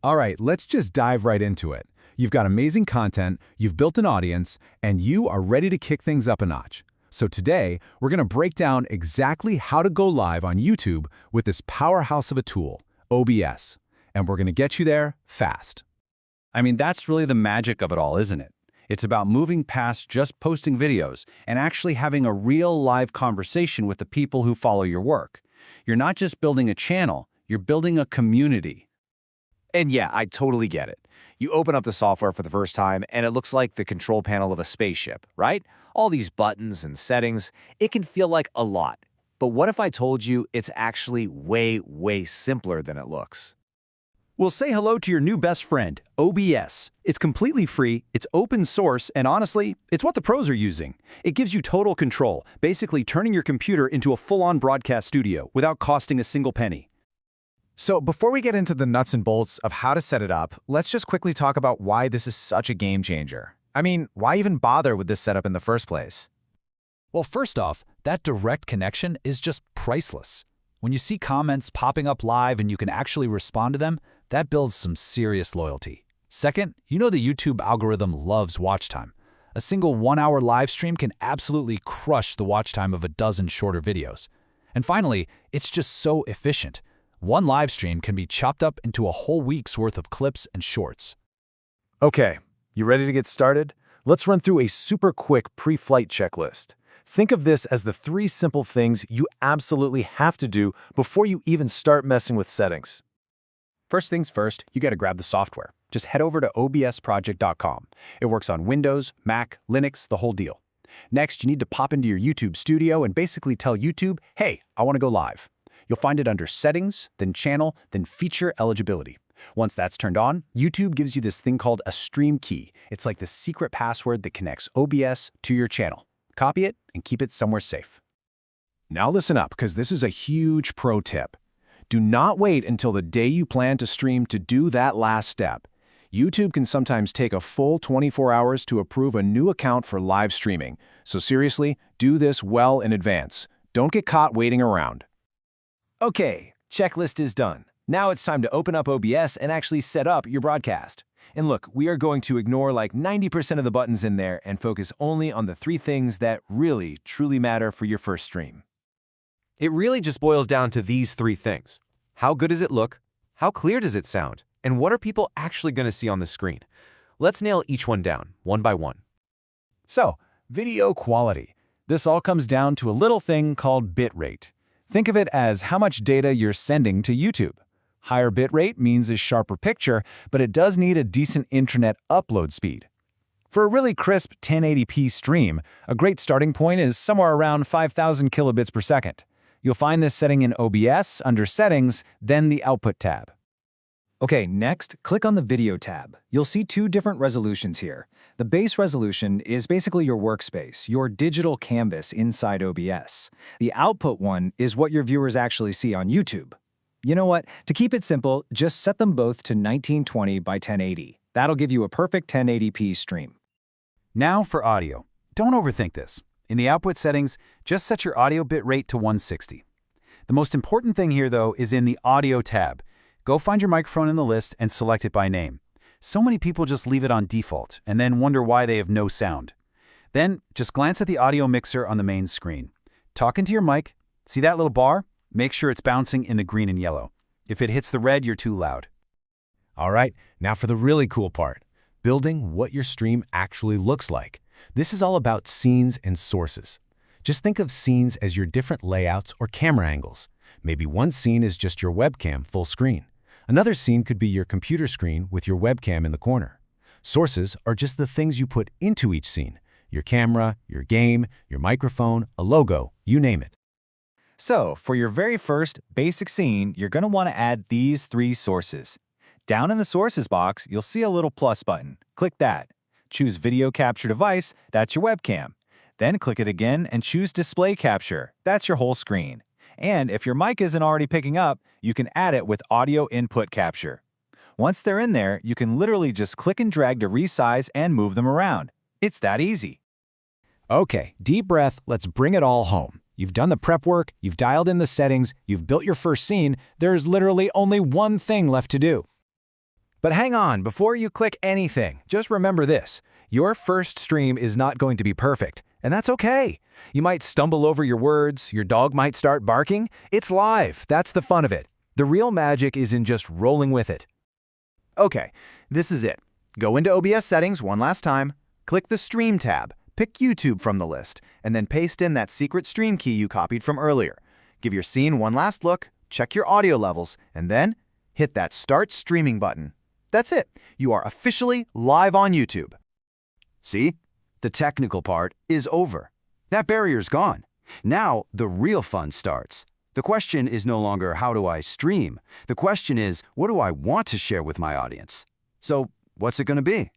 All right, let's just dive right into it. You've got amazing content, you've built an audience, and you are ready to kick things up a notch. So today, we're going to break down exactly how to go live on YouTube with this powerhouse of a tool, OBS. And we're going to get you there fast. I mean, that's really the magic of it all, isn't it? It's about moving past just posting videos and actually having a real live conversation with the people who follow your work. You're not just building a channel, you're building a community. And yeah, I totally get it. You open up the software for the first time and it looks like the control panel of a spaceship, right? All these buttons and settings, it can feel like a lot. But what if I told you it's actually way simpler than it looks? Well, say hello to your new best friend, OBS. It's completely free, it's open source, and honestly, it's what the pros are using. It gives you total control, basically turning your computer into a full-on broadcast studio without costing a single penny. So before we get into the nuts and bolts of how to set it up, let's just quickly talk about why this is such a game changer. I mean, why even bother with this setup in the first place? Well, first off, that direct connection is just priceless. When you see comments popping up live and you can actually respond to them, that builds some serious loyalty. Second, you know the YouTube algorithm loves watch time. A single 1-hour live stream can absolutely crush the watch time of a dozen shorter videos. And finally, it's just so efficient. One live stream can be chopped up into a whole week's worth of clips and shorts. Okay, you ready to get started? Let's run through a super quick pre-flight checklist. Think of this as the 3 simple things you absolutely have to do before you even start messing with settings. First things first, you got to grab the software. Just head over to obsproject.com. It works on Windows, Mac, Linux, the whole deal. Next, you need to pop into your YouTube studio and basically tell YouTube, hey, I want to go live. You'll find it under Settings, then Channel, then Feature Eligibility. Once that's turned on, YouTube gives you this thing called a stream key. It's like the secret password that connects OBS to your channel. Copy it and keep it somewhere safe. Now listen up, because this is a huge pro tip. Do not wait until the day you plan to stream to do that last step. YouTube can sometimes take a full 24 hours to approve a new account for live streaming. So seriously, do this well in advance. Don't get caught waiting around. Okay, checklist is done. Now it's time to open up OBS and actually set up your broadcast. And look, we are going to ignore like 90% of the buttons in there and focus only on the 3 things that really, truly matter for your first stream. It really just boils down to these 3 things. How good does it look? How clear does it sound? And what are people actually going to see on the screen? Let's nail each one down, one by one. So, video quality. This all comes down to a little thing called bitrate. Think of it as how much data you're sending to YouTube. Higher bitrate means a sharper picture, but it does need a decent internet upload speed. For a really crisp 1080p stream, a great starting point is somewhere around 5,000 kilobits per second. You'll find this setting in OBS under Settings, then the Output tab. Okay, next, click on the Video tab. You'll see 2 different resolutions here. The base resolution is basically your workspace, your digital canvas inside OBS. The output one is what your viewers actually see on YouTube. You know what? To keep it simple, just set them both to 1920 by 1080. That'll give you a perfect 1080p stream. Now for audio. Don't overthink this. In the output settings, just set your audio bitrate to 160. The most important thing here, though, is in the Audio tab. Go find your microphone in the list and select it by name. So many people just leave it on default and then wonder why they have no sound. Then just glance at the audio mixer on the main screen. Talk into your mic. See that little bar? Make sure it's bouncing in the green and yellow. If it hits the red, you're too loud. All right, now for the really cool part, building what your stream actually looks like. This is all about scenes and sources. Just think of scenes as your different layouts or camera angles. Maybe one scene is just your webcam full screen. Another scene could be your computer screen with your webcam in the corner. Sources are just the things you put into each scene. Your camera, your game, your microphone, a logo, you name it. So, for your very first basic scene, you're going to want to add these 3 sources. Down in the Sources box, you'll see a little plus button. Click that. Choose Video Capture Device, that's your webcam. Then click it again and choose Display Capture, that's your whole screen. And if your mic isn't already picking up, you can add it with Audio Input Capture. Once they're in there, you can literally just click and drag to resize and move them around. It's that easy. Okay, deep breath, let's bring it all home. You've done the prep work, you've dialed in the settings, you've built your first scene, there's literally only one thing left to do. But hang on, before you click anything, just remember this. Your first stream is not going to be perfect, and that's okay. You might stumble over your words, your dog might start barking. It's live, that's the fun of it. The real magic is in just rolling with it. Okay, this is it. Go into OBS settings one last time, click the Stream tab, pick YouTube from the list, and then paste in that secret stream key you copied from earlier. Give your scene one last look, check your audio levels, and then hit that Start Streaming button. That's it. You are officially live on YouTube. See? The technical part is over. That barrier's gone. Now, the real fun starts. The question is no longer how do I stream? The question is, what do I want to share with my audience? So, what's it going to be?